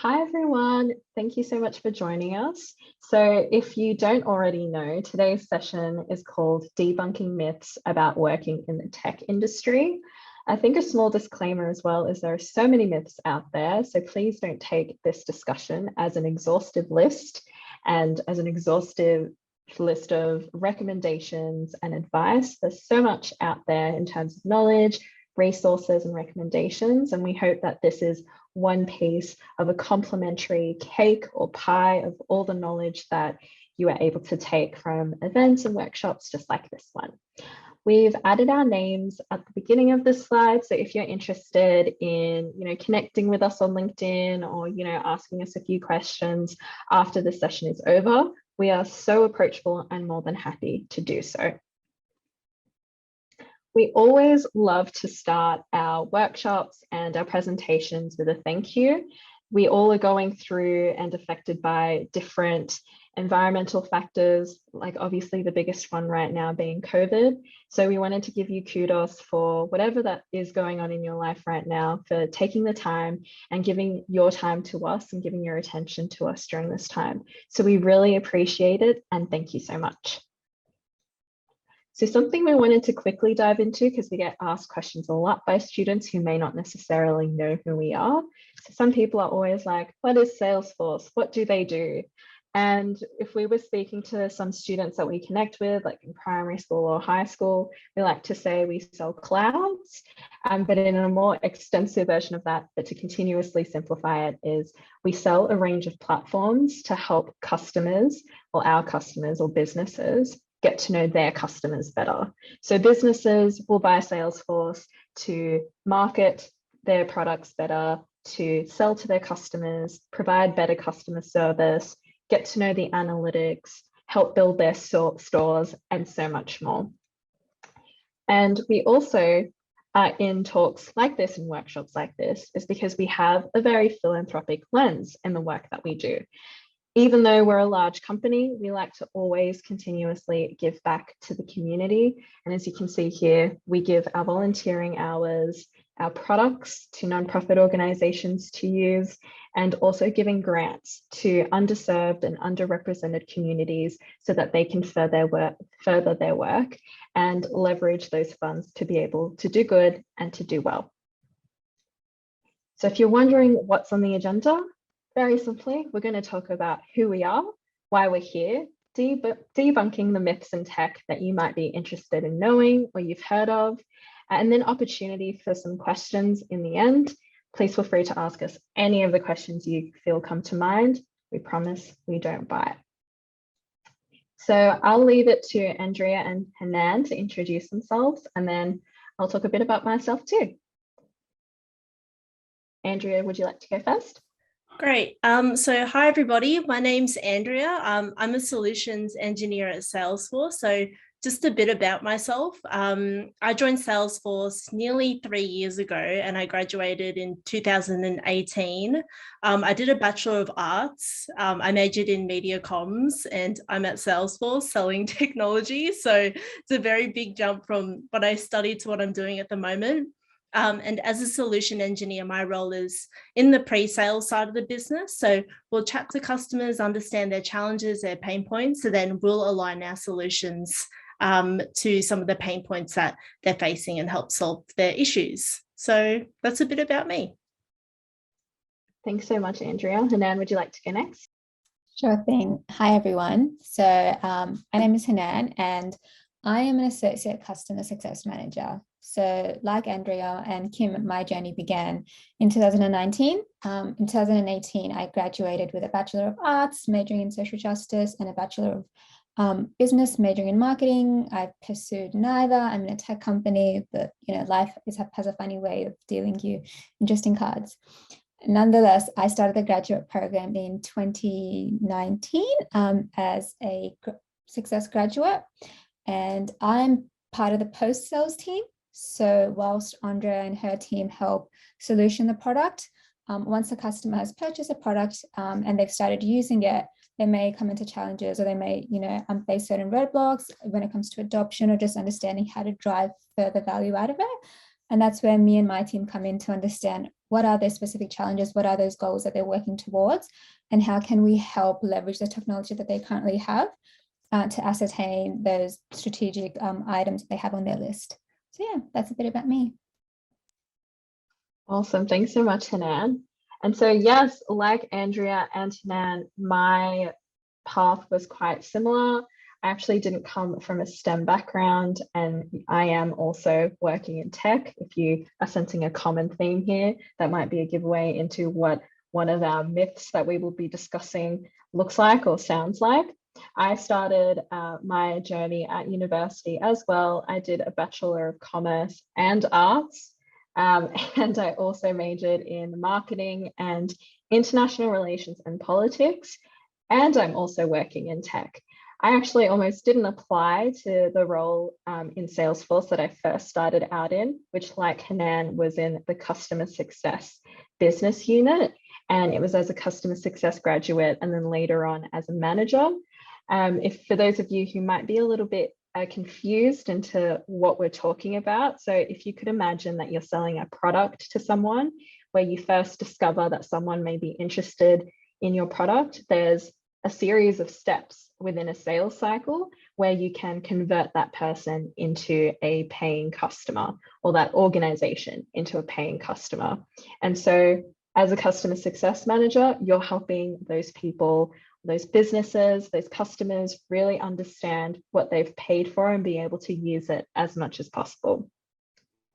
Hi, everyone. Thank you so much for joining us. So if you don't already know, today's session is called Debunking Myths About Working in the Tech Industry. I think a small disclaimer as well is there are so many myths out there, so please don't take this discussion as an exhaustive list and as an exhaustive list of recommendations and advice. There's so much out there in terms of knowledge, resources, and recommendations, and we hope that this is one piece of a complimentary cake or pie of all the knowledge that you are able to take from events and workshops just like this one. We've added our names at the beginning of this slide. So if you're interested in, connecting with us on LinkedIn or, asking us a few questions after the session is over, we are so approachable and more than happy to do so. We always love to start our workshops and our presentations with a thank you. We all are going through and affected by different environmental factors, like obviously the biggest one right now being COVID. So we wanted to give you kudos for whatever that is going on in your life right now, for taking the time and giving your time to us and giving your attention to us during this time. So we really appreciate it and thank you so much. So something we wanted to quickly dive into, because we get asked questions a lot by students who may not necessarily know who we are. So some people are always like, what is Salesforce? What do they do? And if we were speaking to some students that we connect with, like in primary school or high school, we like to say we sell clouds, but in a more extensive version of that, but to continuously simplify it, is we sell a range of platforms to help customers or our customers or businesses get to know their customers better. So businesses will buy Salesforce to market their products better, to sell to their customers, provide better customer service, get to know the analytics, help build their stores, and so much more. And we also are in talks like this and workshops like this is because we have a very philanthropic lens in the work that we do. Even though we're a large company, we like to always continuously give back to the community. And as you can see here, we give our volunteering hours, our products to nonprofit organizations to use, and also giving grants to underserved and underrepresented communities so that they can further their work and leverage those funds to be able to do good and to do well. So if you're wondering what's on the agenda, very simply, we're going to talk about who we are, why we're here, debunking the myths in tech that you might be interested in knowing or you've heard of, and then opportunity for some questions in the end. Please feel free to ask us any of the questions you feel come to mind. We promise we don't bite. So I'll leave it to Andrea and Hanan to introduce themselves, and then I'll talk a bit about myself too. Andrea, would you like to go first? Great. So hi, everybody. My name's Andrea. I'm a solutions engineer at Salesforce. So just a bit about myself. I joined Salesforce nearly 3 years ago and I graduated in 2018. I did a Bachelor of Arts. I majored in media comms and I'm at Salesforce selling technology. So it's a very big jump from what I studied to what I'm doing at the moment. And as a solution engineer, my role is in the pre-sales side of the business. So we'll chat to customers, understand their challenges, their pain points, so then we'll align our solutions to some of the pain points that they're facing and help solve their issues. So that's a bit about me. Thanks so much, Andrea. Hanan, would you like to go next? Sure thing. Hi, everyone. So my name is Hanan and I am an Associate Customer Success Manager. So like Andrea and Kim, my journey began in 2019. In 2018, I graduated with a Bachelor of Arts, majoring in social justice, and a Bachelor of Business, majoring in marketing. I pursued neither. I'm in a tech company, but life has a funny way of dealing you interesting cards. Nonetheless, I started the graduate program in 2019 as a success graduate, and I'm part of the post-sales team. So whilst Andrea and her team help solution the product, once the customer has purchased a product and they've started using it, they may come into challenges or they may, face certain roadblocks when it comes to adoption or just understanding how to drive further value out of it. And that's where me and my team come in to understand what are their specific challenges, what are those goals that they're working towards, and how can we help leverage the technology that they currently have to ascertain those strategic items that they have on their list. So yeah, that's a bit about me. Awesome. Thanks so much, Hanan. And so, yes, like Andrea and Hanan, my path was quite similar. I actually didn't come from a STEM background, and I am also working in tech. If you are sensing a common theme here, that might be a giveaway into what one of our myths that we will be discussing looks like or sounds like. I started my journey at university as well. I did a Bachelor of Commerce and Arts, and I also majored in marketing and international relations and politics, and I'm also working in tech. I actually almost didn't apply to the role in Salesforce that I first started out in, which, like Hanan, was in the customer success business unit. And it was as a customer success graduate and then later on as a manager. If for those of you who might be a little bit confused into what we're talking about, so if you could imagine that you're selling a product to someone where you first discover that someone may be interested in your product, there's a series of steps within a sales cycle where you can convert that person into a paying customer, or that organization into a paying customer. And so as a customer success manager, you're helping those people, those businesses, those customers really understand what they've paid for and be able to use it as much as possible.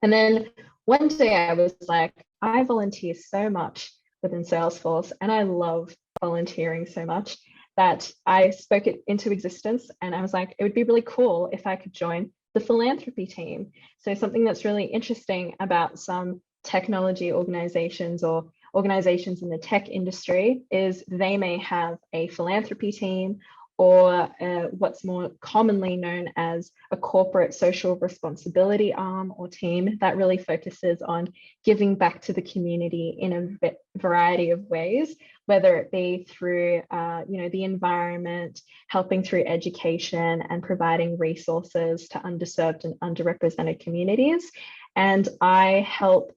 And then one day I was like, I volunteer so much within Salesforce, and I love volunteering so much that I spoke it into existence. And I was like, it would be really cool if I could join the philanthropy team. So something that's really interesting about some technology organizations or organizations in the tech industry is they may have a philanthropy team, or what's more commonly known as a corporate social responsibility arm or team that really focuses on giving back to the community in a variety of ways, whether it be through the environment, helping through education, and providing resources to underserved and underrepresented communities. And I help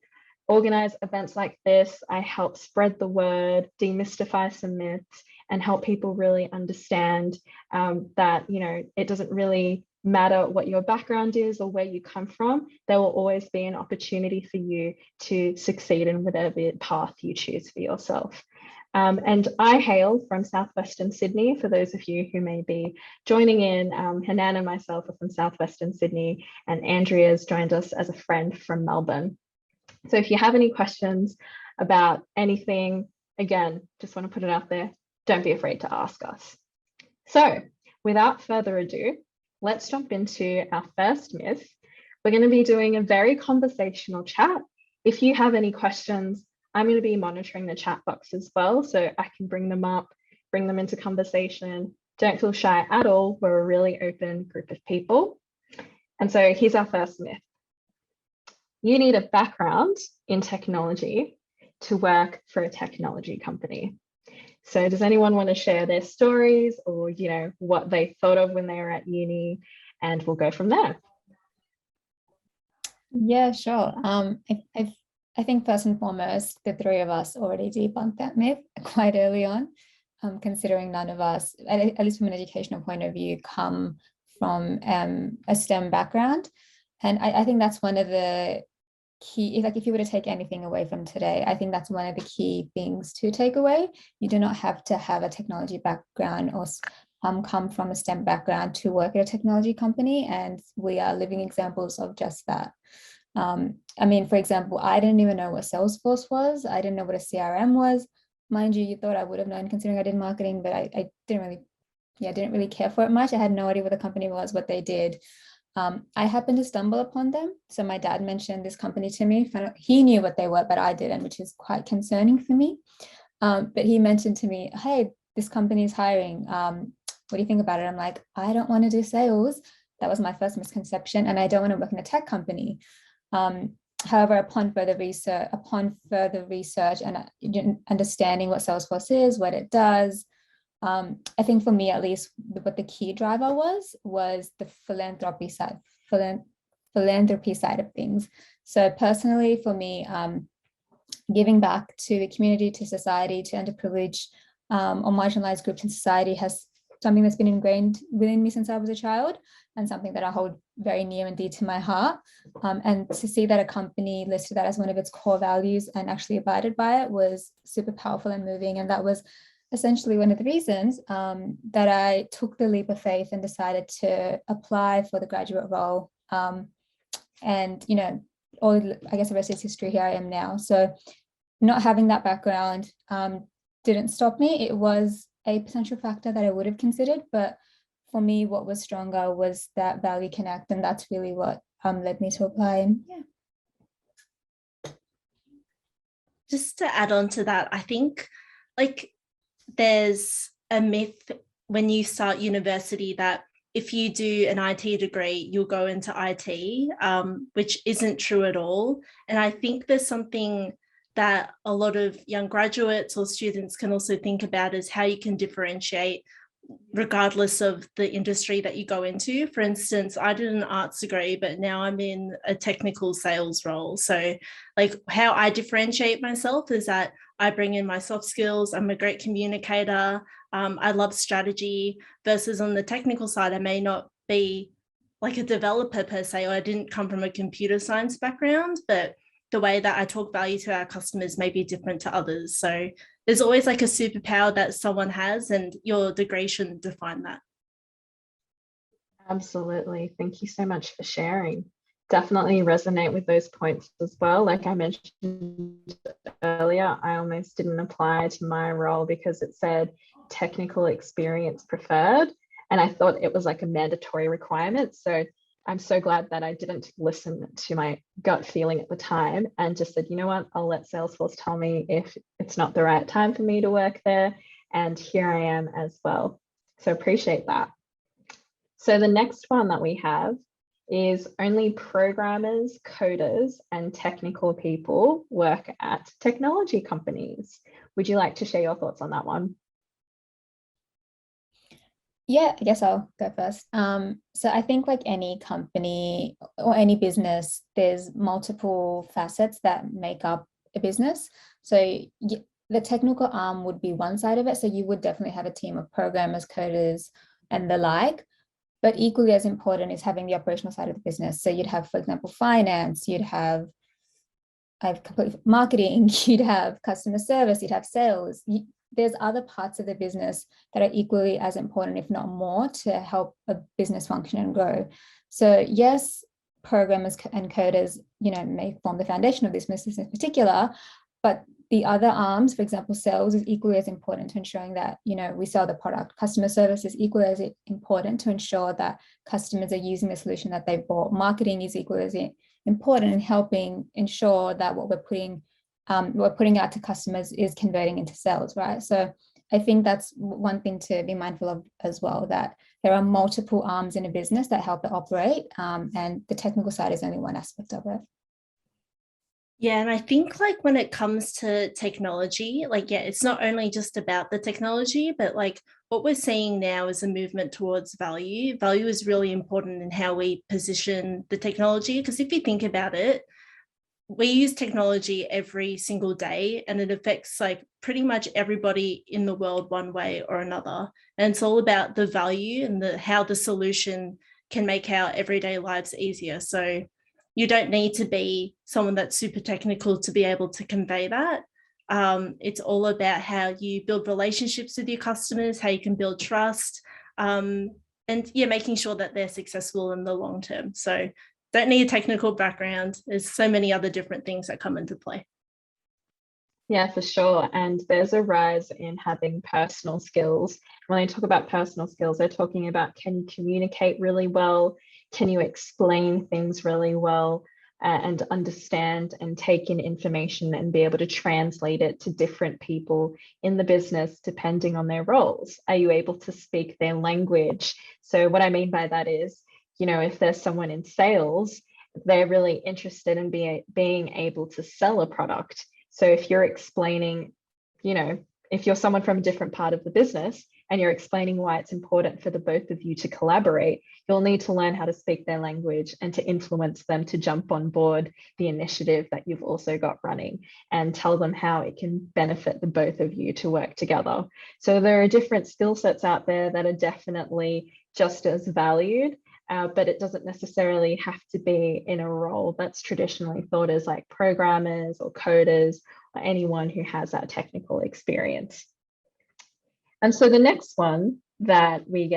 organize events like this. I help spread the word, demystify some myths, and help people really understand that, it doesn't really matter what your background is or where you come from. There will always be an opportunity for you to succeed in whatever path you choose for yourself. And I hail from southwestern Sydney, for those of you who may be joining in. Hanan and myself are from southwestern Sydney, and Andrea's joined us as a friend from Melbourne. So if you have any questions about anything, again, just want to put it out there, don't be afraid to ask us. So without further ado, let's jump into our first myth. We're going to be doing a very conversational chat. If you have any questions, I'm going to be monitoring the chat box as well, so I can bring them up, bring them into conversation. Don't feel shy at all. We're a really open group of people. And so here's our first myth. You need a background in technology to work for a technology company. So does anyone want to share their stories or, what they thought of when they were at uni? And we'll go from there. Yeah, sure. I think first and foremost, the three of us already debunked that myth quite early on, considering none of us, at least from an educational point of view, come from a STEM background. And I think that's one of the key, if you were to take anything away from today, I think that's one of the key things to take away. You do not have to have a technology background or come from a STEM background to work at a technology company, and we are living examples of just that. For example, I didn't even know what Salesforce was. I didn't know what a CRM was. Mind you thought I would have known considering I did marketing, but I didn't really care for it much. I had no idea what the company was, what they did. I happened to stumble upon them. So my dad mentioned this company to me. He knew what they were, but I didn't, which is quite concerning for me. But he mentioned to me, hey, this company is hiring. What do you think about it? I'm like, I don't want to do sales. That was my first misconception. And I don't want to work in a tech company. However, upon further research and understanding what Salesforce is, what it does, I think for me, at least, what the key driver was the philanthropy side of things. So personally, for me, giving back to the community, to society, to underprivileged or marginalized groups in society has something that's been ingrained within me since I was a child, and something that I hold very near and dear to my heart. And to see that a company listed that as one of its core values and actually abided by it was super powerful and moving. And that was essentially one of the reasons that I took the leap of faith and decided to apply for the graduate role. And, you know, I guess the rest is history. Here I am now. So not having that background didn't stop me. It was a potential factor that I would have considered, but for me, what was stronger was that value connect, and that's really what led me to apply. And yeah. Just to add on to that, I think like there's a myth when you start university that if you do an IT degree, you'll go into IT, which isn't true at all. And I think there's something that a lot of young graduates or students can also think about is how you can differentiate regardless of the industry that you go into. For instance, I did an arts degree, but now I'm in a technical sales role. So like how I differentiate myself is that I bring in my soft skills. I'm a great communicator. I love strategy, versus on the technical side, I may not be like a developer per se, or I didn't come from a computer science background, but the way that I talk value to our customers may be different to others. So there's always like a superpower that someone has, and your degree shouldn't define that. Absolutely. Thank you so much for sharing. Definitely resonate with those points as well. Like I mentioned earlier, I almost didn't apply to my role because it said technical experience preferred, and I thought it was like a mandatory requirement. So I'm so glad that I didn't listen to my gut feeling at the time and just said, you know what, I'll let Salesforce tell me if it's not the right time for me to work there. And here I am as well. So appreciate that. So the next one that we have is only programmers, coders, and technical people work at technology companies. Would you like to share your thoughts on that one? Yeah, I guess I'll go first. So I think like any company or any business, there's multiple facets that make up a business. So the technical arm would be one side of it. So you would definitely have a team of programmers, coders, and the like. But equally as important is having the operational side of the business. So you'd have, for example, finance, you'd have marketing, you'd have customer service, you'd have sales. There's other parts of the business that are equally as important, if not more, to help a business function and grow. So yes, programmers and coders, you know, may form the foundation of this business in particular, but the other arms, for example, sales is equally as important to ensuring that, you know, we sell the product. Customer service is equally as important to ensure that customers are using the solution that they've bought. Marketing is equally as important in helping ensure that what we're putting out to customers is converting into sales, right? So I think that's one thing to be mindful of as well, that there are multiple arms in a business that help it operate, and the technical side is only one aspect of it. Yeah, and I think like when it comes to technology, like, yeah, it's not only just about the technology, but like what we're seeing now is a movement towards value. Value is really important in how we position the technology, because if you think about it, we use technology every single day and it affects like pretty much everybody in the world one way or another. And it's all about the value and how the solution can make our everyday lives easier. So you don't need to be someone that's super technical to be able to convey that. It's all about how you build relationships with your customers, how you can build trust, and yeah, making sure that they're successful in the long term. So don't need a technical background. There's so many other different things that come into play. Yeah, for sure. And there's a rise in having personal skills. When they talk about personal skills, they're talking about, can you communicate really well? Can you explain things really well and understand and take in information and be able to translate it to different people in the business depending on their roles? Are you able to speak their language? So what I mean by that is, you know, if there's someone in sales, they're really interested in being able to sell a product. So if you're explaining, you know, if you're someone from a different part of the business, and you're explaining why it's important for the both of you to collaborate, you'll need to learn how to speak their language and to influence them to jump on board the initiative that you've also got running, and tell them how it can benefit the both of you to work together. So there are different skill sets out there that are definitely just as valued, but it doesn't necessarily have to be in a role that's traditionally thought as like programmers or coders or anyone who has that technical experience. And so the next one that we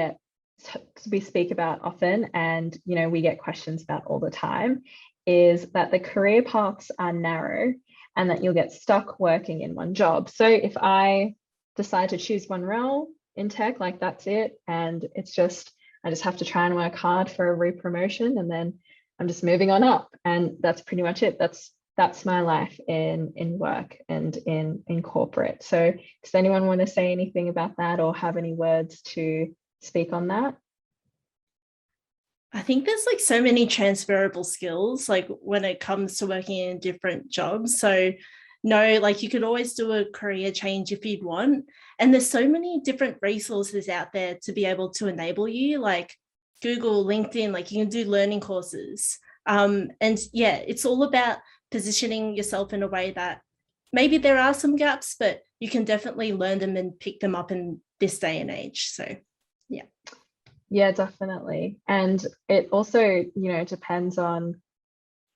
speak about often, and we get questions about all the time, is that the career paths are narrow and that you'll get stuck working in one job. So if I decide to choose one role in tech, like that's it, and I just have to try and work hard for a re-promotion, and then I'm just moving on up, and that's pretty much it. That's my life in work and in corporate. So does anyone want to say anything about that or have any words to speak on that? I think there's like so many transferable skills, like when it comes to working in different jobs. So no, like you could always do a career change if you'd want. And there's so many different resources out there to be able to enable you, like Google, LinkedIn, like you can do learning courses. And yeah, it's all about positioning yourself in a way that maybe there are some gaps, but you can definitely learn them and pick them up in this day and age. So yeah. Yeah, definitely. And it also, depends on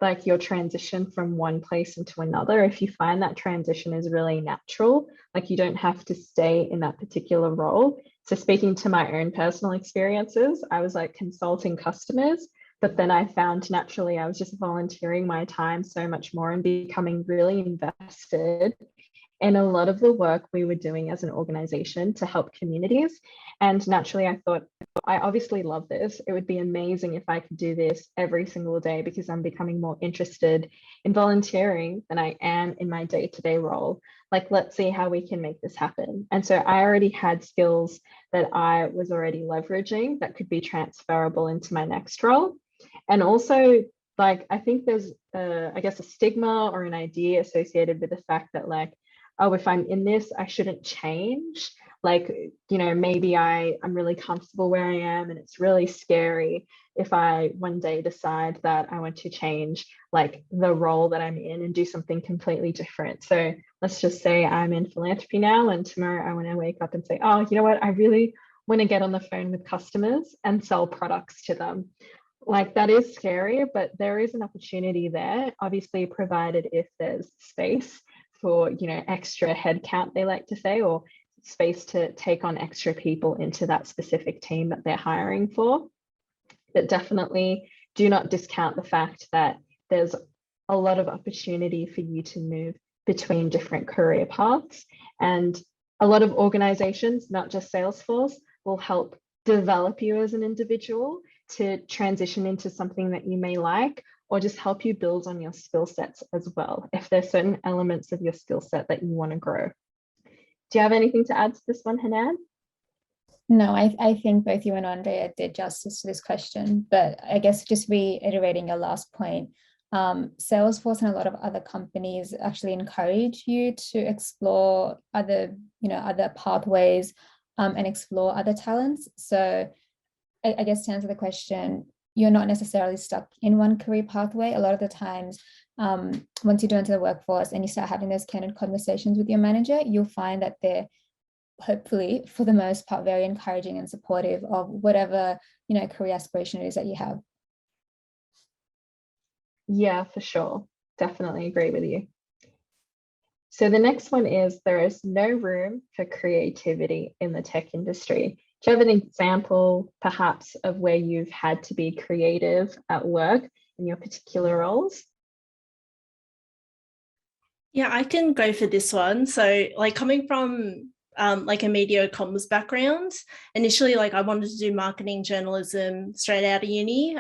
like your transition from one place into another. If you find that transition is really natural, like you don't have to stay in that particular role. So speaking to my own personal experiences, I was like consulting customers, but then I found naturally I was just volunteering my time so much more and becoming really invested in a lot of the work we were doing as an organization to help communities. And naturally, I thought, I obviously love this. It would be amazing if I could do this every single day, because I'm becoming more interested in volunteering than I am in my day-to-day role. Like, let's see how we can make this happen. And so I already had skills that I was already leveraging that could be transferable into my next role. And also, like, I think there's, I guess, a stigma or an idea associated with the fact that, like, oh, if I'm in this, I shouldn't change. Like, maybe I'm really comfortable where I am, and it's really scary if I one day decide that I want to change like the role that I'm in and do something completely different. So let's just say I'm in philanthropy now, and tomorrow I want to wake up and say, oh, you know what? I really want to get on the phone with customers and sell products to them. Like, that is scary, but there is an opportunity there, obviously, provided if there's space for, extra headcount, they like to say, or space to take on extra people into that specific team that they're hiring for. But definitely do not discount the fact that there's a lot of opportunity for you to move between different career paths. And a lot of organizations, not just Salesforce, will help develop you as an individual to transition into something that you may like, or just help you build on your skill sets as well, if there's certain elements of your skill set that you want to grow. Do you have anything to add to this one, Hanan? No, I think both you and Andrea did justice to this question, but I guess just reiterating your last point, Salesforce and a lot of other companies actually encourage you to explore other pathways and explore other talents. So I guess to answer the question, you're not necessarily stuck in one career pathway. A lot of the times, once you do enter the workforce and you start having those candid conversations with your manager, you'll find that they're hopefully, for the most part, very encouraging and supportive of whatever, career aspiration it is that you have. Yeah, for sure. Definitely agree with you. So the next one is, there is no room for creativity in the tech industry. Do you have an example, perhaps, of where you've had to be creative at work in your particular roles? Yeah, I can go for this one. So like coming from like a media comms background, initially, like I wanted to do marketing journalism straight out of uni.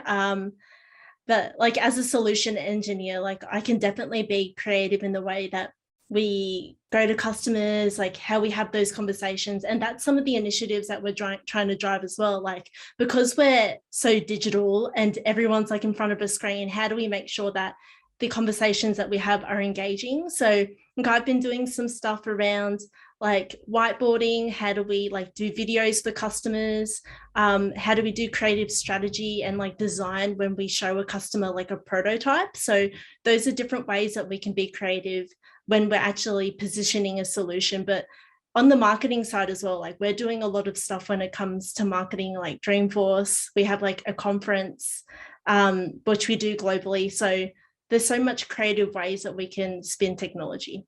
But like as a solution engineer, like I can definitely be creative in the way that we go to customers, like how we have those conversations. And that's some of the initiatives that we're trying to drive as well. Like, because we're so digital and everyone's like in front of a screen, how do we make sure that the conversations that we have are engaging? So like, I've been doing some stuff around like whiteboarding? How do we like do videos for customers? How do we do creative strategy and like design when we show a customer like a prototype? So those are different ways that we can be creative when we're actually positioning a solution. But on the marketing side as well, like we're doing a lot of stuff when it comes to marketing, like Dreamforce. We have like a conference, which we do globally. So there's so much creative ways that we can spin technology.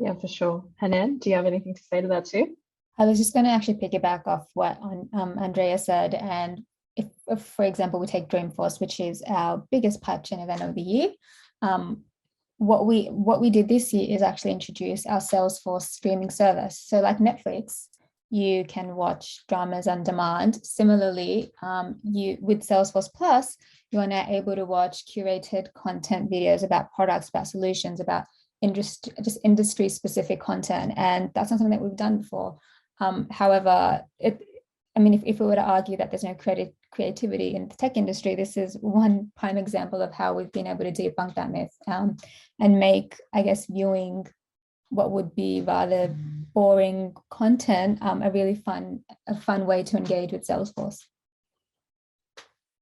Yeah, for sure. Hanan, do you have anything to say to that too? I was just going to actually piggyback off what Andrea said. And if, for example, we take Dreamforce, which is our biggest pipe chain event of the year, what we did this year is actually introduce our Salesforce streaming service. So like Netflix, you can watch dramas on demand. Similarly, with Salesforce Plus, you are now able to watch curated content videos about products, about solutions, about industry specific content. And that's not something that we've done before. However, if we were to argue that there's no creativity in the tech industry, this is one prime example of how we've been able to debunk that myth and make, I guess, viewing what would be rather boring content a really fun way to engage with Salesforce.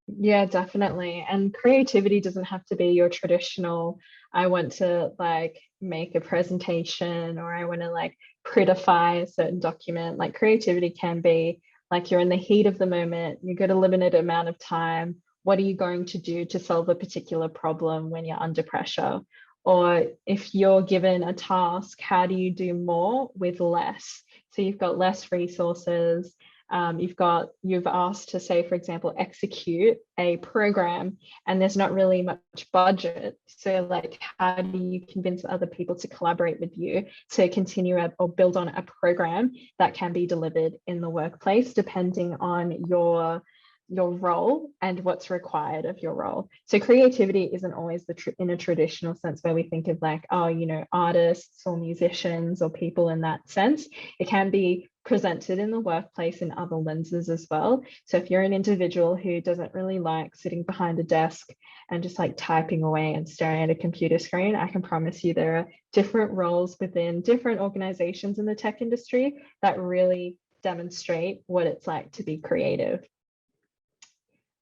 Yeah, definitely. And creativity doesn't have to be your traditional, I want to like make a presentation or I want to like prettify a certain document. Like creativity can be like you're in the heat of the moment, you've got a limited amount of time. What are you going to do to solve a particular problem when you're under pressure? Or if you're given a task, how do you do more with less? So you've got less resources. You've asked to say, for example, execute a program and there's not really much budget. So like, how do you convince other people to collaborate with you to continue or build on a program that can be delivered in the workplace, depending on your role and what's required of your role. So creativity isn't always in a traditional sense where we think of like, oh, artists or musicians or people in that sense. It can be presented in the workplace in other lenses as well. So if you're an individual who doesn't really like sitting behind a desk and just like typing away and staring at a computer screen, I can promise you there are different roles within different organizations in the tech industry that really demonstrate what it's like to be creative.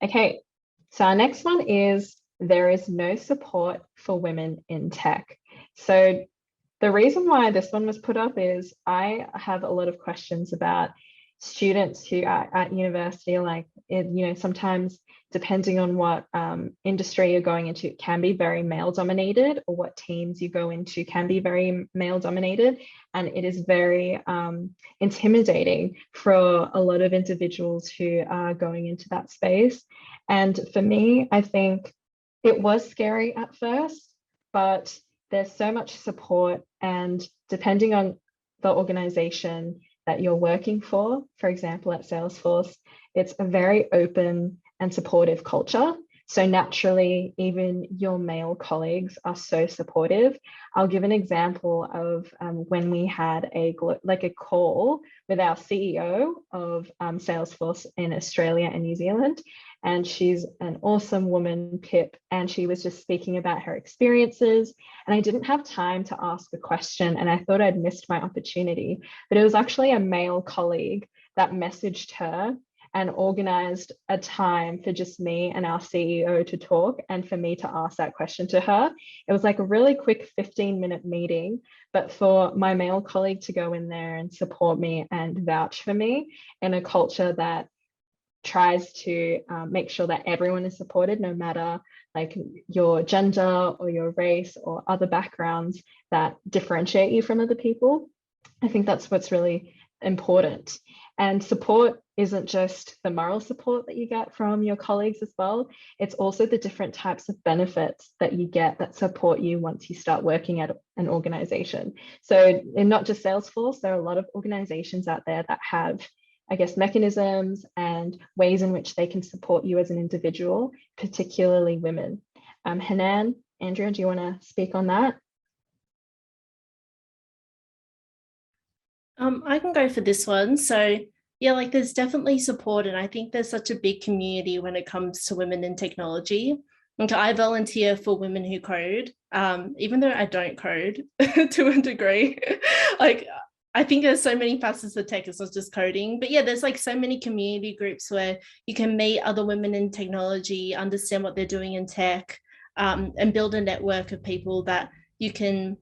Okay, so our next one is there is no support for women in tech. So the reason why this one was put up is I have a lot of questions about students who are at university, like, sometimes depending on what industry you're going into, it can be very male dominated, or what teams you go into can be very male dominated. And it is very intimidating for a lot of individuals who are going into that space. And for me, I think it was scary at first, but there's so much support, and depending on the organization that you're working for example, at Salesforce, it's a very open and supportive culture. So naturally, even your male colleagues are so supportive. I'll give an example of when we had a call with our CEO of Salesforce in Australia and New Zealand. And she's an awesome woman, Pip, and she was just speaking about her experiences. And I didn't have time to ask a question, and I thought I'd missed my opportunity. But it was actually a male colleague that messaged her and organized a time for just me and our CEO to talk and for me to ask that question to her. It was like a really quick 15-minute meeting, but for my male colleague to go in there and support me and vouch for me in a culture that tries to make sure that everyone is supported, no matter like your gender or your race or other backgrounds that differentiate you from other people. I think that's what's really important. And support isn't just the moral support that you get from your colleagues as well. It's also the different types of benefits that you get that support you once you start working at an organization. So in not just Salesforce, there are a lot of organizations out there that have, I guess, mechanisms and ways in which they can support you as an individual, particularly women. Hanan, Andrea, do you want to speak on that? I can go for this one. So yeah, like there's definitely support, and I think there's such a big community when it comes to women in technology. Like I volunteer for Women Who Code, even though I don't code to a degree. Like I think there's so many facets of tech, it's not just coding. But yeah, there's like so many community groups where you can meet other women in technology, understand what they're doing in tech, and build a network of people that you can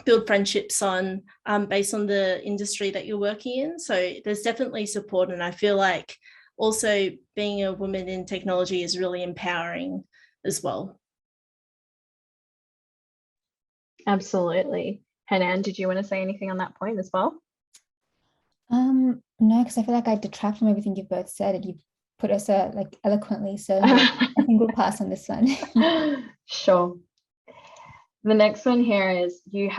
build friendships on based on the industry that you're working in. So there's definitely support. And I feel like also being a woman in technology is really empowering as well. Absolutely. Hanan, did you want to say anything on that point as well? No, because I feel like I detract from everything you've both said, and you've put us like eloquently. So I think we'll pass on this one. Sure. The next one here is you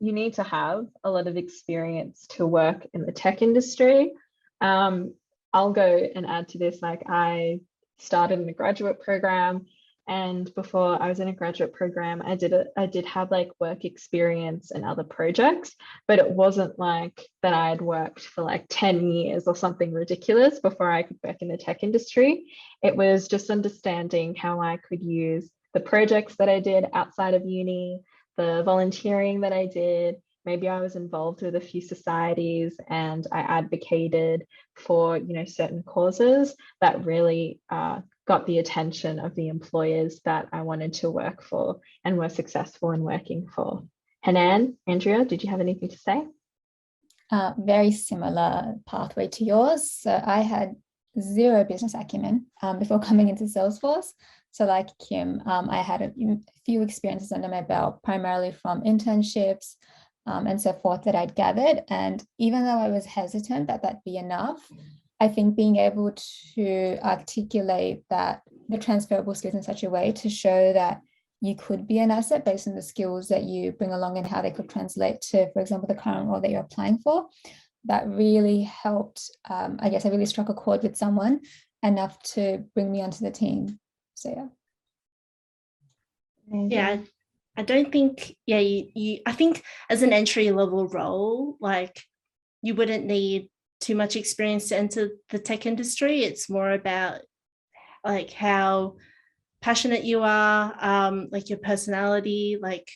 need to have a lot of experience to work in the tech industry. I'll go and add to this. Like I started in a graduate program, and before I was in a graduate program, I did have like work experience and other projects, but it wasn't like that I had worked for like 10 years or something ridiculous before I could work in the tech industry. It was just understanding how I could use the projects that I did outside of uni, the volunteering that I did. Maybe I was involved with a few societies and I advocated for, certain causes that really got the attention of the employers that I wanted to work for and were successful in working for. Hanan, Andrea, did you have anything to say? Very similar pathway to yours. So I had zero business acumen before coming into Salesforce. So like Kim, I had a few experiences under my belt, primarily from internships and so forth that I'd gathered. And even though I was hesitant that that'd be enough, I think being able to articulate that the transferable skills in such a way to show that you could be an asset based on the skills that you bring along and how they could translate to, for example, the current role that you're applying for, that really helped. I guess I really struck a chord with someone enough to bring me onto the team. So yeah, I don't think, I think as an entry level role, like you wouldn't need too much experience to enter the tech industry. It's more about like how passionate you are, like your personality, like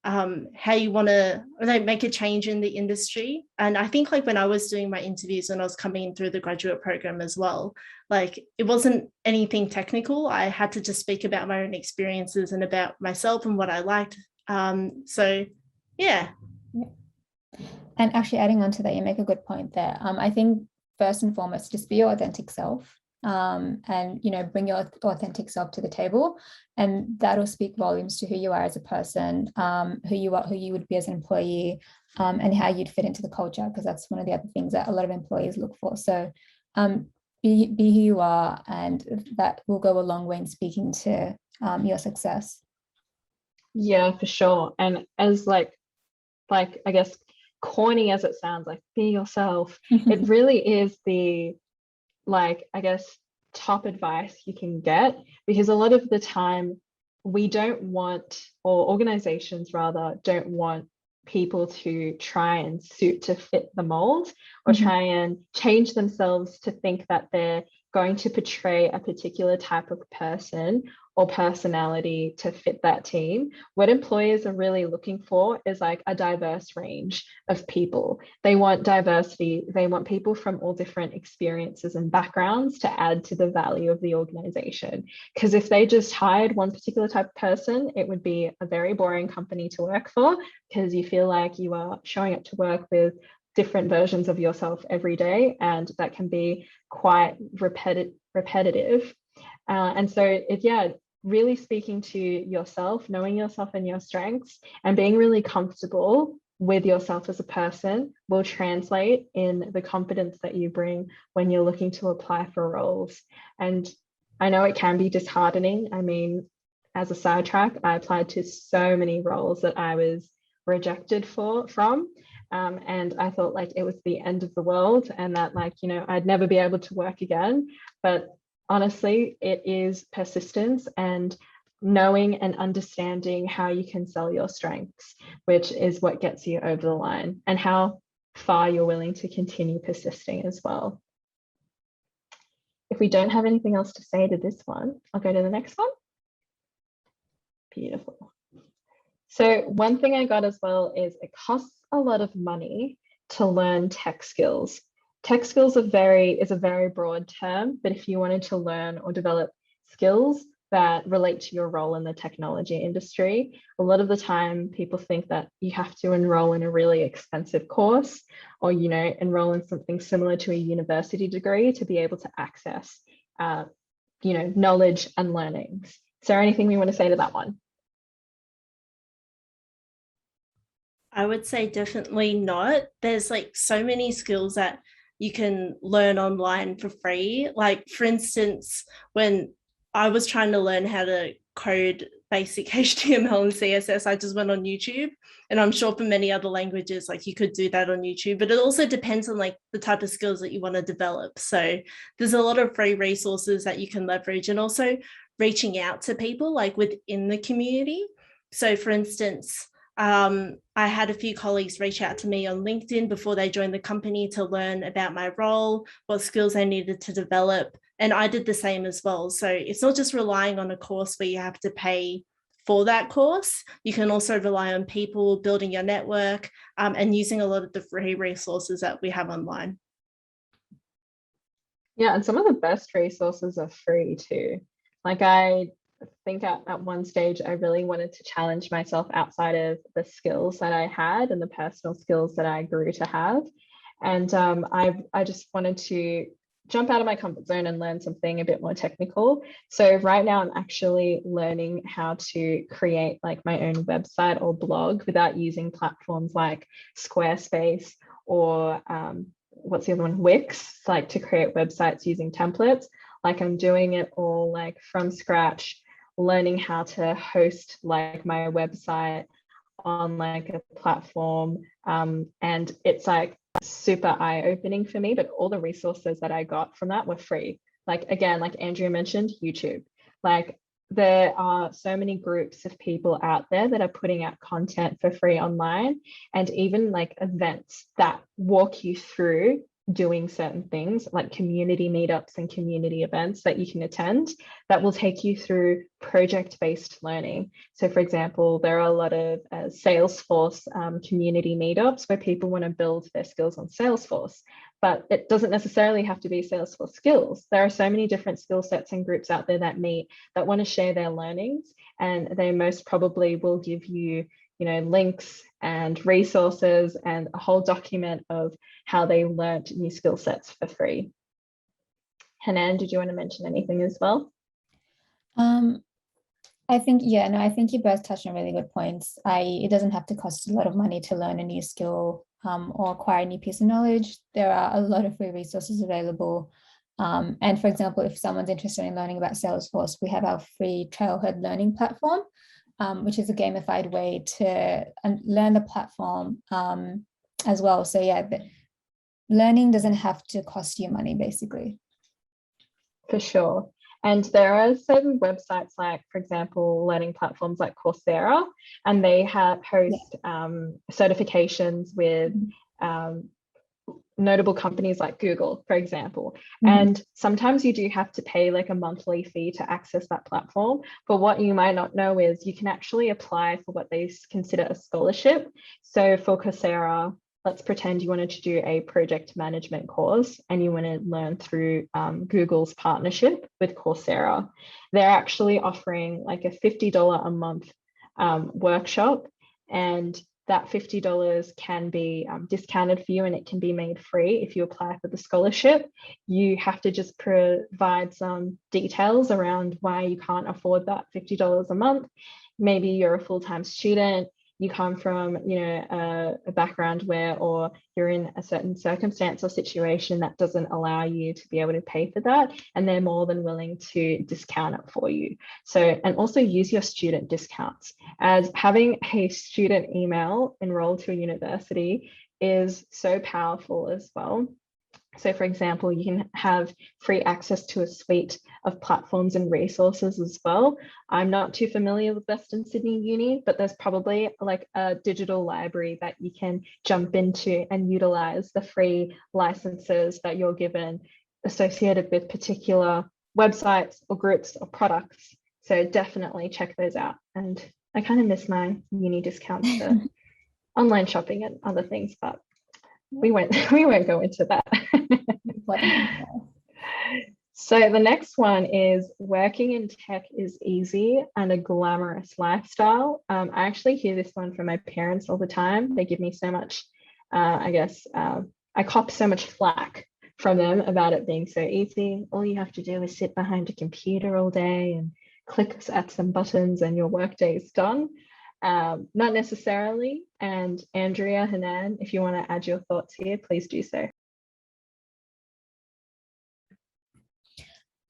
how you want to make a change in the industry. And I think like when I was doing my interviews when I was coming through the graduate program as well, like it wasn't anything technical. I had to just speak about my own experiences and about myself and what I liked. So yeah. And actually adding on to that, you make a good point there. I think first and foremost, just be your authentic self. And bring your authentic self to the table, and that'll speak volumes to who you are as a person, who you would be as an employee, and how you'd fit into the culture, because that's one of the other things that a lot of employees look for. So be who you are, and that will go a long way in speaking to your success. Yeah, for sure. And as like I guess corny as it sounds, like be yourself, it really is the top advice you can get, because a lot of the time we don't want, or organizations rather, don't want people to try and suit to fit the mold or try and change themselves to think that they're going to portray a particular type of person or personality to fit that team. What employers are really looking for is like a diverse range of people. They want diversity. They want people from all different experiences and backgrounds to add to the value of the organization. Because if they just hired one particular type of person, it would be a very boring company to work for, because you feel like you are showing up to work with different versions of yourself every day, and that can be quite repetitive. And so really speaking to yourself, knowing yourself and your strengths, and being really comfortable with yourself as a person will translate in the confidence that you bring when you're looking to apply for roles. And I know it can be disheartening. I mean, as a sidetrack, I applied to so many roles that I was rejected from. And I thought like it was the end of the world, and that I'd never be able to work again. But honestly, it is persistence and knowing and understanding how you can sell your strengths, which is what gets you over the line, and how far you're willing to continue persisting as well. If we don't have anything else to say to this one, I'll go to the next one. Beautiful. So one thing I got as well is it costs a lot of money to learn tech skills. Tech skills is a very broad term, but if you wanted to learn or develop skills that relate to your role in the technology industry, a lot of the time people think that you have to enroll in a really expensive course or, you know, enroll in something similar to a university degree to be able to access, you know, knowledge and learnings. Is there anything we want to say to that one? I would say definitely not. There's like so many skills that you can learn online for free. Like, for instance, when I was trying to learn how to code basic HTML and CSS, I just went on YouTube. And I'm sure for many other languages, like you could do that on YouTube, but it also depends on like the type of skills that you want to develop. So there's a lot of free resources that you can leverage, and also reaching out to people like within the community. So for instance, I had a few colleagues reach out to me on LinkedIn before they joined the company to learn about my role, what skills I needed to develop. And I did the same as well. So it's not just relying on a course where you have to pay for that course. You can also rely on people, building your network, and using a lot of the free resources that we have online. Yeah, and some of the best resources are free too. Like I think at one stage, I really wanted to challenge myself outside of the skills that I had and the personal skills that I grew to have. And I just wanted to jump out of my comfort zone and learn something a bit more technical. So right now I'm actually learning how to create like my own website or blog without using platforms like Squarespace or what's the other one, Wix, like to create websites using templates. Like I'm doing it all like from scratch, learning how to host like my website on like a platform, and it's like super eye-opening for me. But all the resources that I got from that were free. Like again, like Andrea mentioned, YouTube. Like there are so many groups of people out there that are putting out content for free online, and even like events that walk you through doing certain things like community meetups and community events that you can attend that will take you through project-based learning. So for example, there are a lot of Salesforce community meetups where people want to build their skills on Salesforce, but it doesn't necessarily have to be Salesforce skills. There are so many different skill sets and groups out there that meet that want to share their learnings, and they most probably will give you, you know, links and resources and a whole document of how they learned new skill sets for free. Hanan, did you want to mention anything as well? I think, yeah, no, I think you both touched on really good points. It doesn't have to cost a lot of money to learn a new skill or acquire a new piece of knowledge. There are a lot of free resources available. And for example, if someone's interested in learning about Salesforce, we have our free Trailhead learning platform, which is a gamified way to learn the platform as well. So yeah, learning doesn't have to cost you money, basically. For sure. And there are certain websites like, for example, learning platforms like Coursera, and they host certifications with notable companies like Google, for example. And sometimes you do have to pay like a monthly fee to access that platform. But what you might not know is you can actually apply for what they consider a scholarship. So for Coursera, let's pretend you wanted to do a project management course and you want to learn through Google's partnership with Coursera. They're actually offering like a $50 a month workshop, and that $50 can be discounted for you and it can be made free if you apply for the scholarship. You have to just provide some details around why you can't afford that $50 a month. Maybe you're a full-time student, you come from, you know, a background where, or you're in a certain circumstance or situation that doesn't allow you to be able to pay for that, and they're more than willing to discount it for you. So, and also use your student discounts, as having a student email enrolled to a university is so powerful as well. So for example, you can have free access to a suite of platforms and resources as well. I'm not too familiar with Western Sydney Uni, but there's probably like a digital library that you can jump into and utilize the free licenses that you're given associated with particular websites or groups or products So definitely check those out. And I kind of miss my uni discounts for online shopping and other things, but we won't go into that. So the next one is working in tech is easy and a glamorous lifestyle. I actually hear this one from my parents all the time. They give me so much, I cop so much flack from them about it being so easy. All you have to do is sit behind a computer all day and click at some buttons and your workday is done. Not necessarily. And Andrea, Hanan, if you want to add your thoughts here, please do so.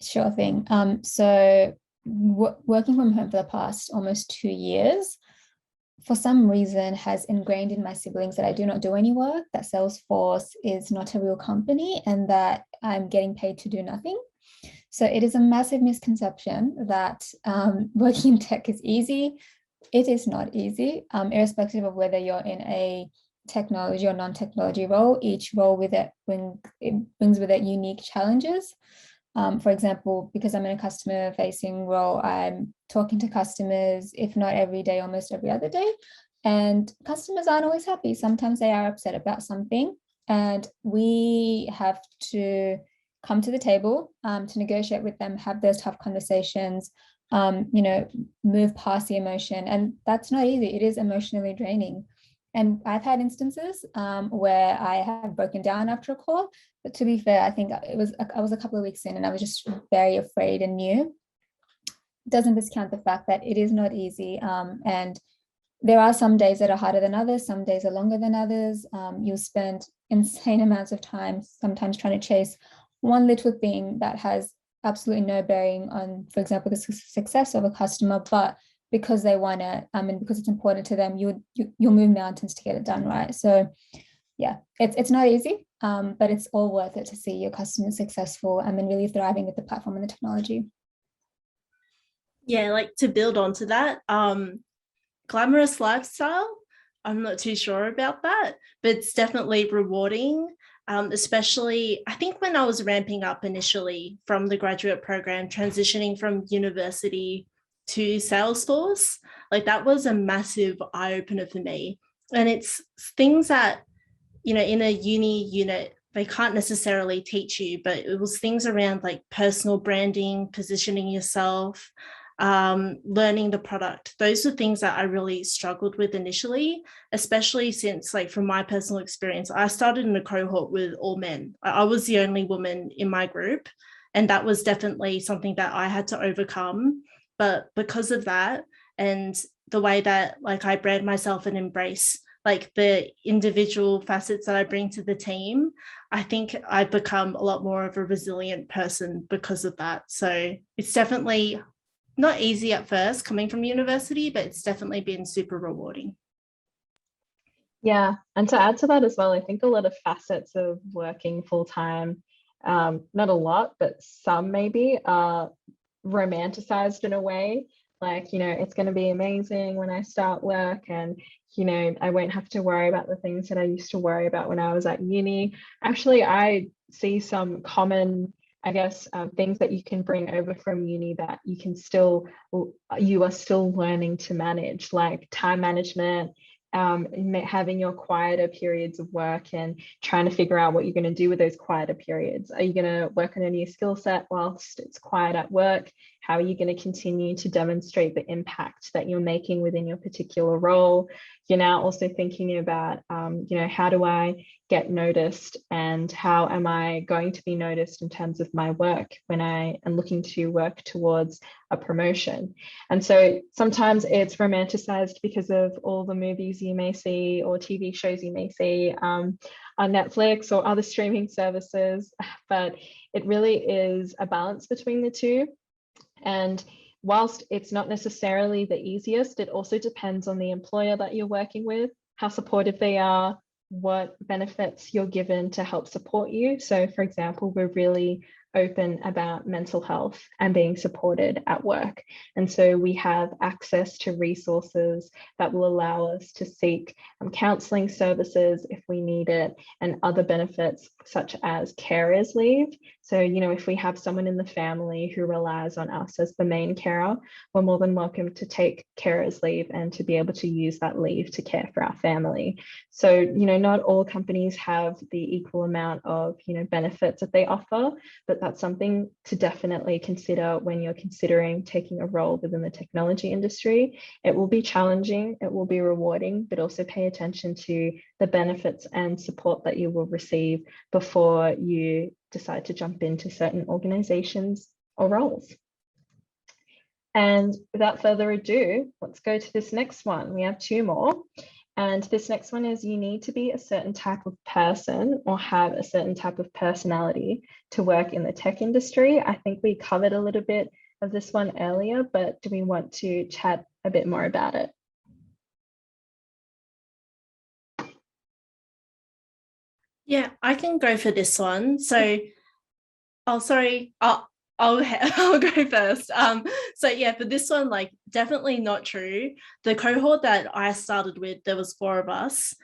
Sure thing. So working from home for the past almost 2 years, for some reason has ingrained in my siblings that I do not do any work, that Salesforce is not a real company, and that I'm getting paid to do nothing. So it is a massive misconception that working in tech is easy. It is not easy, irrespective of whether you're in a technology or non-technology role. Each role with it brings with it unique challenges. For example, because I'm in a customer facing role, I'm talking to customers, if not every day, almost every other day. And customers aren't always happy. Sometimes they are upset about something. And we have to come to the table to negotiate with them, have those tough conversations, move past the emotion. And that's not easy. It is emotionally draining. And I've had instances where I have broken down after a call, but to be fair, I think I was a couple of weeks in and I was just very afraid and new. It doesn't discount the fact that it is not easy. And there are some days that are harder than others. Some days are longer than others. You'll spend insane amounts of time sometimes trying to chase one little thing that has absolutely no bearing on, for example, the success of a customer, but because they want it and because it's important to them, you'll move mountains to get it done, right? So yeah, it's not easy, but it's all worth it to see your customers successful and then really thriving with the platform and the technology. Yeah, like to build onto that, glamorous lifestyle, I'm not too sure about that, but it's definitely rewarding. Especially, I think when I was ramping up initially from the graduate program, transitioning from university to Salesforce, like that was a massive eye-opener for me. And it's things that, in a uni unit, they can't necessarily teach you, but it was things around like personal branding, positioning yourself, learning the product. Those are things that I really struggled with initially, especially since, like, from my personal experience, I started in a cohort with all men. I was the only woman in my group, and that was definitely something that I had to overcome. But because of that and the way that, like, I brand myself and embrace like the individual facets that I bring to the team, I think I've become a lot more of a resilient person because of that. So it's definitely not easy at first coming from university, but it's definitely been super rewarding. Yeah, and to add to that as well, I think a lot of facets of working full-time, not a lot, but some maybe are romanticized in a way. Like, it's going to be amazing when I start work and, I won't have to worry about the things that I used to worry about when I was at uni. Actually, I see some common, I guess, things that you can bring over from uni that you are still learning to manage, like time management, having your quieter periods of work and trying to figure out what you're going to do with those quieter periods. Are you going to work on a new skill set whilst it's quiet at work? How are you going to continue to demonstrate the impact that you're making within your particular role? You're now also thinking about, how do I get noticed and how am I going to be noticed in terms of my work when I am looking to work towards a promotion? And so sometimes it's romanticized because of all the movies you may see or TV shows you may see on Netflix or other streaming services, but it really is a balance between the two. And whilst it's not necessarily the easiest, it also depends on the employer that you're working with, how supportive they are, what benefits you're given to help support you. So for example, we're really open about mental health and being supported at work. And so we have access to resources that will allow us to seek counseling services if we need it and other benefits such as carers leave. So, if we have someone in the family who relies on us as the main carer, we're more than welcome to take carers leave and to be able to use that leave to care for our family. So, not all companies have the equal amount of, benefits that they offer, but that's something to definitely consider when you're considering taking a role within the technology industry. It will be challenging, it will be rewarding, but also pay attention to the benefits and support that you will receive before you decide to jump into certain organizations or roles. And without further ado, let's go to this next one. We have two more. And this next one is, you need to be a certain type of person or have a certain type of personality to work in the tech industry. I think we covered a little bit of this one earlier, but do we want to chat a bit more about it? Yeah, I can go for this one. So, sorry, I'll go first. So yeah, for this one, like, definitely not true. The cohort that I started with, there was 4 of us.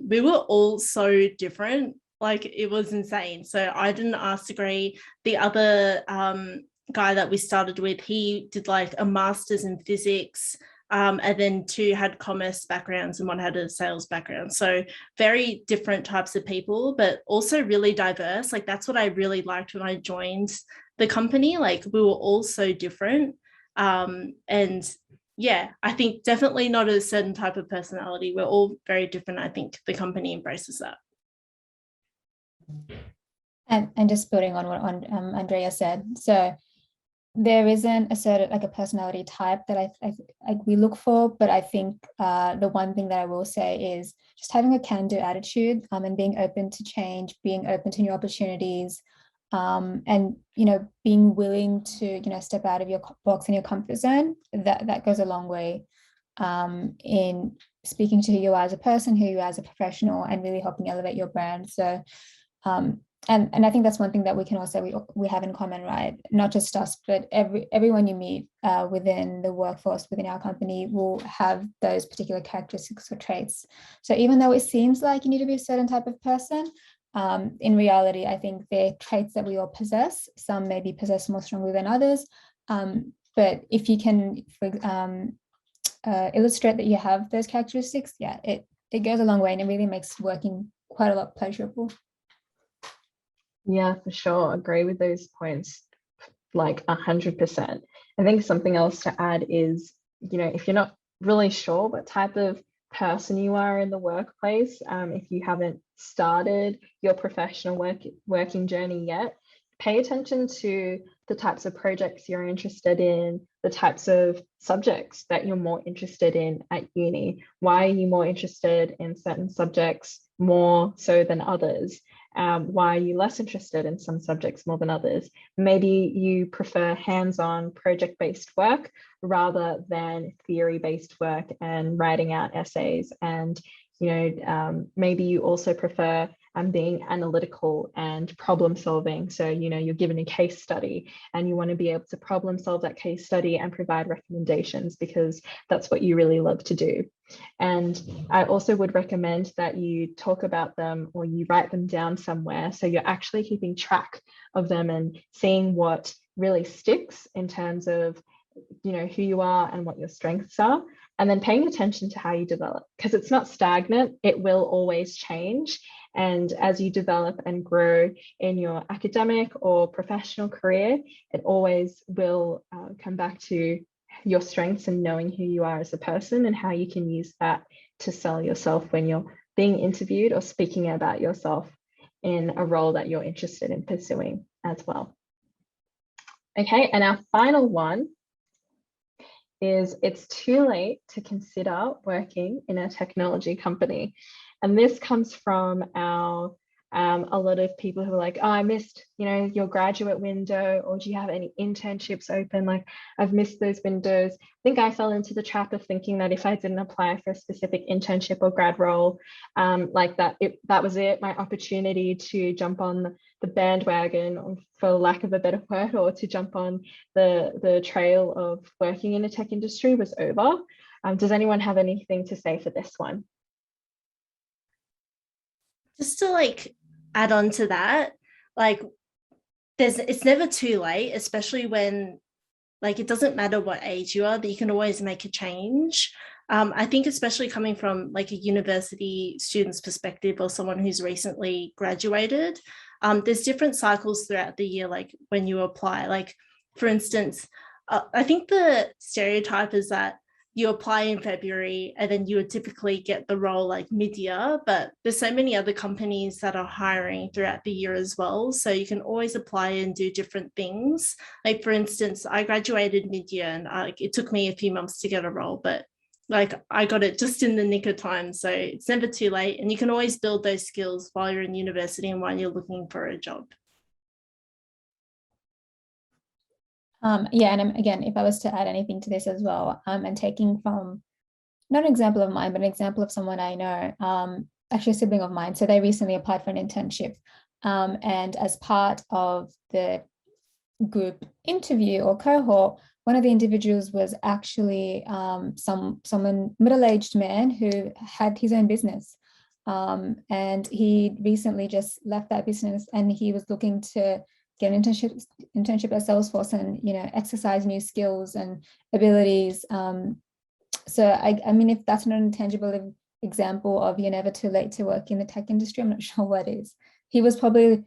We were all so different. Like, it was insane. So I did an arts degree. The other guy that we started with, he did like a master's in physics. And then 2 had commerce backgrounds and 1 had a sales background. So very different types of people, but also really diverse. Like, that's what I really liked when I joined the company. Like, we were all so different. And yeah, I think definitely not a certain type of personality. We're all very different. I think the company embraces that. And just building on what Andrea said, so there isn't a certain, like, a personality type that I we look for, but I think the one thing that I will say is just having a can-do attitude, and being open to change, being open to new opportunities, and being willing to step out of your box and your comfort zone. That goes a long way in speaking to who you are as a person, who you are as a professional, and really helping elevate your brand. So and I think that's one thing that we can also we have in common, right? Not just us, but everyone you meet within the workforce, within our company, will have those particular characteristics or traits. So even though it seems like you need to be a certain type of person, in reality, I think they're traits that we all possess. Some may be possessed more strongly than others, but if you can illustrate that you have those characteristics, yeah, it goes a long way, and it really makes working quite a lot pleasurable. Yeah, for sure. Agree with those points, like 100%. I think something else to add is, if you're not really sure what type of person you are in the workplace, if you haven't started your professional working journey yet, pay attention to the types of projects you're interested in, the types of subjects that you're more interested in at uni. Why are you more interested in certain subjects more so than others? Why are you less interested in some subjects more than others? Maybe you prefer hands-on project-based work rather than theory-based work and writing out essays. And maybe you also prefer being analytical and problem solving. So, you're given a case study and you want to be able to problem solve that case study and provide recommendations because that's what you really love to do. And I also would recommend that you talk about them or you write them down somewhere, so you're actually keeping track of them and seeing what really sticks in terms of who you are and what your strengths are, and then paying attention to how you develop, because it's not stagnant, it will always change. And as you develop and grow in your academic or professional career, it always will come back to your strengths and knowing who you are as a person and how you can use that to sell yourself when you're being interviewed or speaking about yourself in a role that you're interested in pursuing as well. Okay, and our final one is, it's too late to consider working in a technology company. And this comes from our a lot of people who are like, oh, I missed, your graduate window, or do you have any internships open? Like, I've missed those windows. I think I fell into the trap of thinking that if I didn't apply for a specific internship or grad role, like that was it, my opportunity to jump on the bandwagon, for lack of a better word, or to jump on the trail of working in a tech industry was over. Does anyone have anything to say for this one? Just to add on to that, like it's never too late, especially when like it doesn't matter what age you are, that you can always make a change. I think especially coming from like a university student's perspective or someone who's recently graduated, there's different cycles throughout the year, like when you apply. Like, for instance, I think the stereotype is that you apply in February and then you would typically get the role like mid-year, but there's so many other companies that are hiring throughout the year as well. So you can always apply and do different things. Like, for instance, I graduated mid-year and it took me a few months to get a role, but like I got it just in the nick of time. So it's never too late. And you can always build those skills while you're in university and while you're looking for a job. Yeah, and again, if I was to add anything to this as well, and taking from not an example of mine, but an example of someone I know, actually a sibling of mine. So they recently applied for an internship, and as part of the group interview or cohort, one of the individuals was actually someone middle-aged man who had his own business, and he recently just left that business, and he was looking to get an internship at Salesforce and exercise new skills and abilities. So I mean, if that's not an intangible example of you're never too late to work in the tech industry, I'm not sure what is. He was probably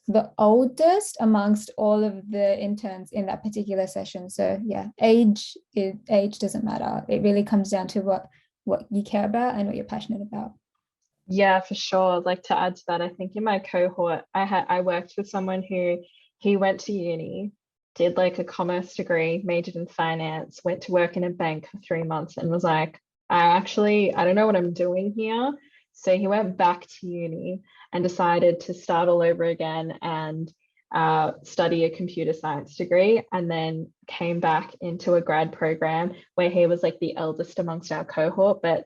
the oldest amongst all of the interns in that particular session. So yeah, age doesn't matter. It really comes down to what you care about and what you're passionate about. Yeah, for sure. Like, to add to that, I think in my cohort, I worked with someone who he went to uni, did like a commerce degree, majored in finance, went to work in a bank for 3 months and was like, I don't know what I'm doing here. So he went back to uni and decided to start all over again and study a computer science degree, and then came back into a grad program where he was like the eldest amongst our cohort, but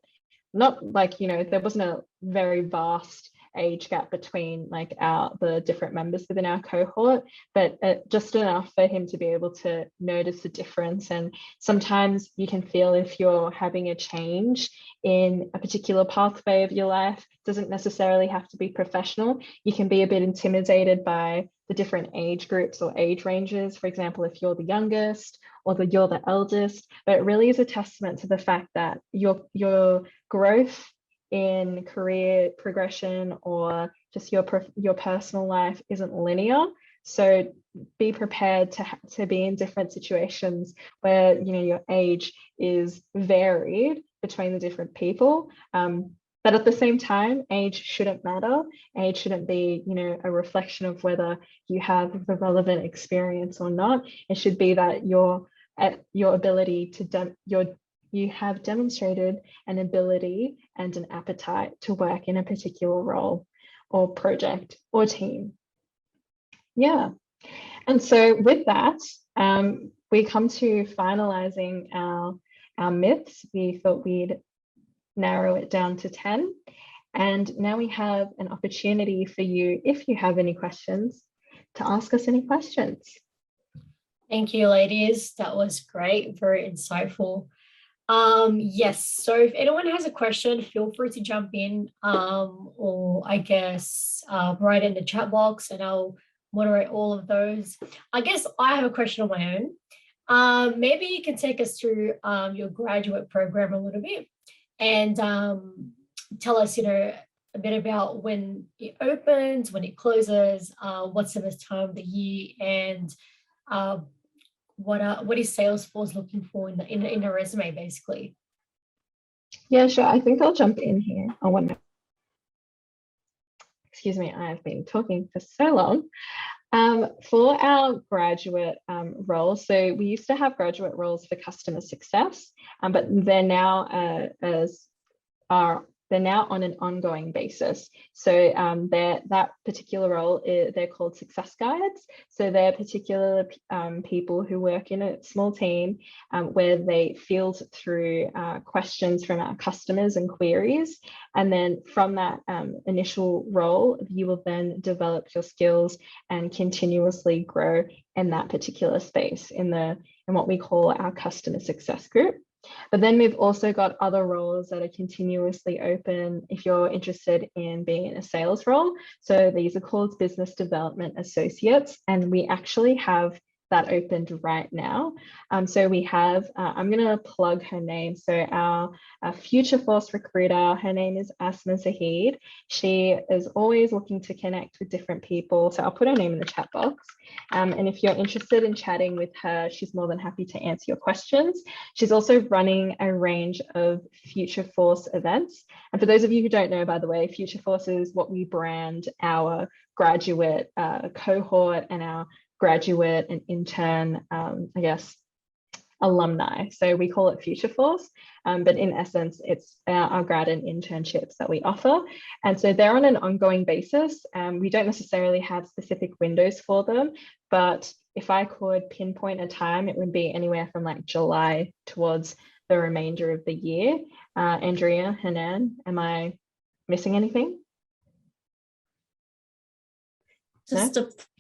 not like, there wasn't a very vast age gap between like the different members within our cohort, but just enough for him to be able to notice the difference. And sometimes you can feel if you're having a change in a particular pathway of your life, it doesn't necessarily have to be professional. You can be a bit intimidated by the different age groups or age ranges. For example, if you're the youngest or you're the eldest, but it really is a testament to the fact that your growth in career progression or just your personal life isn't linear. So be prepared to be in different situations where your age is varied between the different people. But at the same time, age shouldn't matter. Age shouldn't be, a reflection of whether you have the relevant experience or not. It should be that your ability you have demonstrated an ability and an appetite to work in a particular role or project or team. Yeah. And so with that, we come to finalizing our myths. We thought we'd narrow it down to 10. And now we have an opportunity for you, if you have any questions, to ask us any questions. Thank you, ladies. That was great, very insightful. Yes, so if anyone has a question, feel free to jump in, or I guess write in the chat box and I'll moderate all of those. I guess I have a question on my own. Maybe you can take us through your graduate program a little bit and tell us, a bit about when it opens, when it closes, what's the best time of the year, and what is Salesforce looking for in a resume, basically? Yeah, sure. I think I'll jump in here. Oh, 1 minute. Excuse me, I've been talking for so long. For our graduate roles, so we used to have graduate roles for customer success, but they're now they're now on an ongoing basis. So that particular role, they're called success guides. So they're particular people who work in a small team where they field through questions from our customers and queries. And then from that initial role, you will then develop your skills and continuously grow in that particular space in what we call our customer success group. But then we've also got other roles that are continuously open if you're interested in being in a sales role. So these are called business development associates, and we actually have that opened right now. So we have, I'm going to plug her name. So our Future Force recruiter, her name is Asma Zahid. She is always looking to connect with different people. So I'll put her name in the chat box. And if you're interested in chatting with her, she's more than happy to answer your questions. She's also running a range of Future Force events. And for those of you who don't know, by the way, Future Force is what we brand our graduate cohort and our graduate and intern, I guess, alumni. So we call it Future Force, but in essence, it's our grad and internships that we offer. And so they're on an ongoing basis. We don't necessarily have specific windows for them, but if I could pinpoint a time, it would be anywhere from like July towards the remainder of the year. Andrea, Hanan, am I missing anything?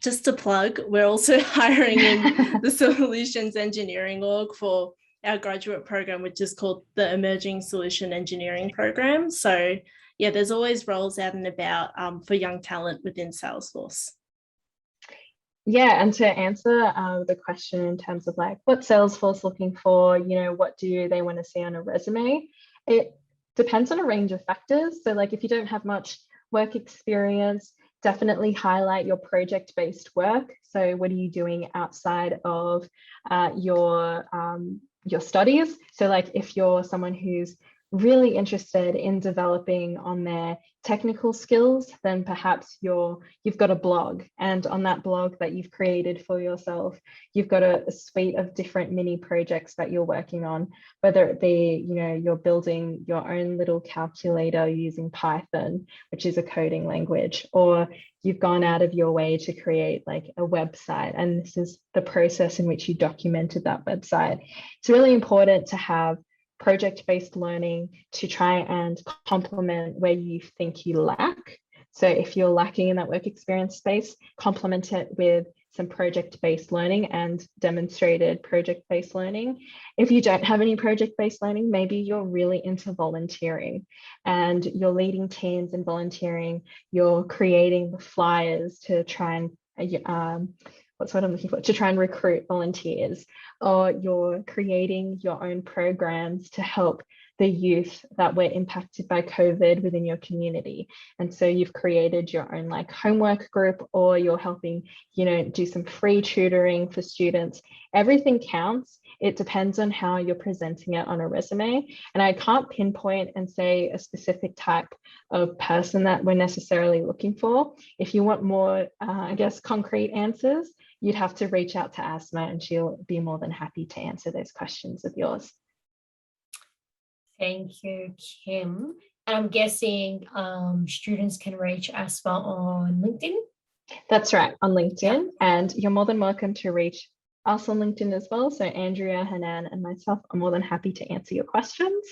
Just to plug, we're also hiring in the solutions engineering org for our graduate program, which is called the Emerging Solution Engineering Program. So yeah, there's always roles out and about for young talent within Salesforce. Yeah, and to answer the question in terms of like what Salesforce looking for, you know, what do they want to see on a resume? It depends on a range of factors. So like if you don't have much work experience, definitely highlight your project-based work. So what are you doing outside of your studies? So like if you're someone who's really interested in developing on their technical skills, then perhaps you've got a blog, and on that blog that you've created for yourself, you've got a suite of different mini projects that you're working on, whether it be, you know, you're building your own little calculator using Python, which is a coding language, or you've gone out of your way to create like a website, and this is the process in which you documented that website. It's really important to have project-based learning to try and complement where you think you lack. So if you're lacking in that work experience space, complement it with some project-based learning and demonstrated project-based learning. If you don't have any project-based learning, maybe you're really into volunteering and you're leading teams in volunteering, you're creating the flyers to try and what's what I'm looking for, to try and recruit volunteers, or you're creating your own programs to help the youth that were impacted by COVID within your community. And so you've created your own like homework group, or you're helping, you know, do some free tutoring for students. Everything counts. It depends on how you're presenting it on a resume. And I can't pinpoint and say a specific type of person that we're necessarily looking for. If you want more, I guess, concrete answers, you'd have to reach out to Asma and she'll be more than happy to answer those questions of yours. Thank you, Kim. And I'm guessing students can reach Asma on LinkedIn? That's right, on LinkedIn. Yeah. And you're more than welcome to reach us on LinkedIn as well. So Andrea, Hanan, and myself are more than happy to answer your questions.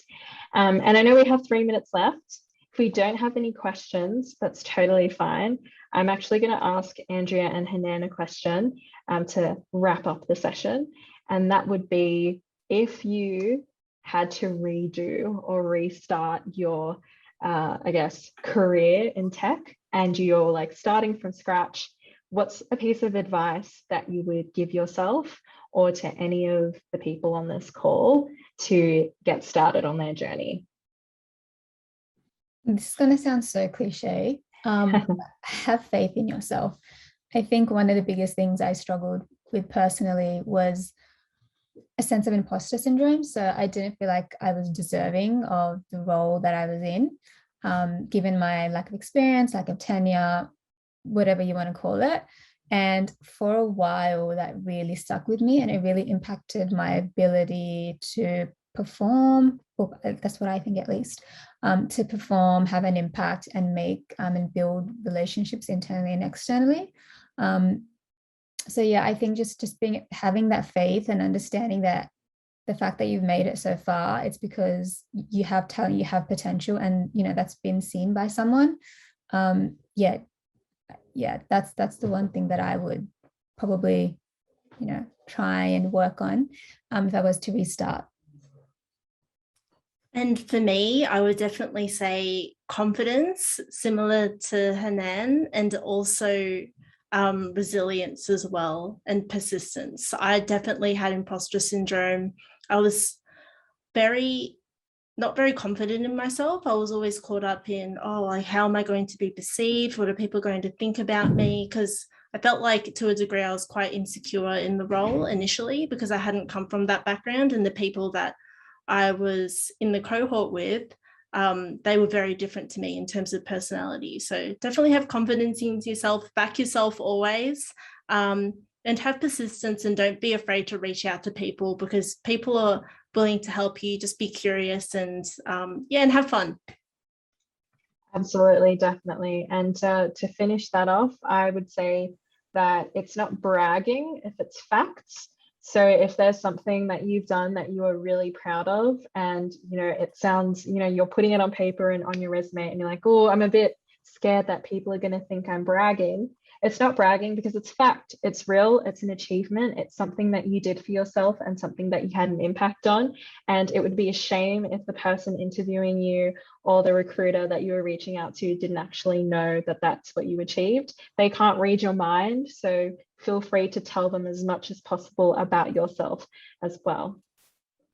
And I know we have 3 minutes left. If we don't have any questions, that's totally fine. I'm actually going to ask Andrea and Hanan a question to wrap up the session. And that would be, if you had to redo or restart your, I guess, career in tech, and you're like starting from scratch, what's a piece of advice that you would give yourself or to any of the people on this call to get started on their journey? This is going to sound so cliche. Have faith in yourself. I think one of the biggest things I struggled with personally was a sense of imposter syndrome. So I didn't feel like I was deserving of the role that I was in, given my lack of experience, lack of tenure, whatever you want to call it. And for a while, that really stuck with me, and it really impacted my ability to perform. Well, that's what I think, at least, to perform, have an impact, and make and build relationships internally and externally. So yeah, I think just having that faith and understanding that the fact that you've made it so far, it's because you have talent, you have potential, and you know that's been seen by someone. That's the one thing that I would probably, try and work on if I was to restart. And for me, I would definitely say confidence, similar to Hanan, and also resilience as well, and persistence. I definitely had imposter syndrome. I was not very confident in myself. I was always caught up in, oh, like, how am I going to be perceived? What are people going to think about me? Because I felt like, to a degree, I was quite insecure in the role initially because I hadn't come from that background, and the people that I was in the cohort with, they were very different to me in terms of personality. So definitely have confidence in yourself, back yourself always, and have persistence, and don't be afraid to reach out to people, because people are willing to help you. Just be curious and and have fun. Absolutely, definitely. And to finish that off, I would say that it's not bragging if it's facts. So if there's something that you've done that you are really proud of, and it sounds, you're putting it on paper and on your resume, and you're like, oh, I'm a bit scared that people are going to think I'm bragging. It's not bragging, because it's fact, it's real, it's an achievement, it's something that you did for yourself and something that you had an impact on. And it would be a shame if the person interviewing you or the recruiter that you were reaching out to didn't actually know that that's what you achieved. They can't read your mind, so feel free to tell them as much as possible about yourself as well.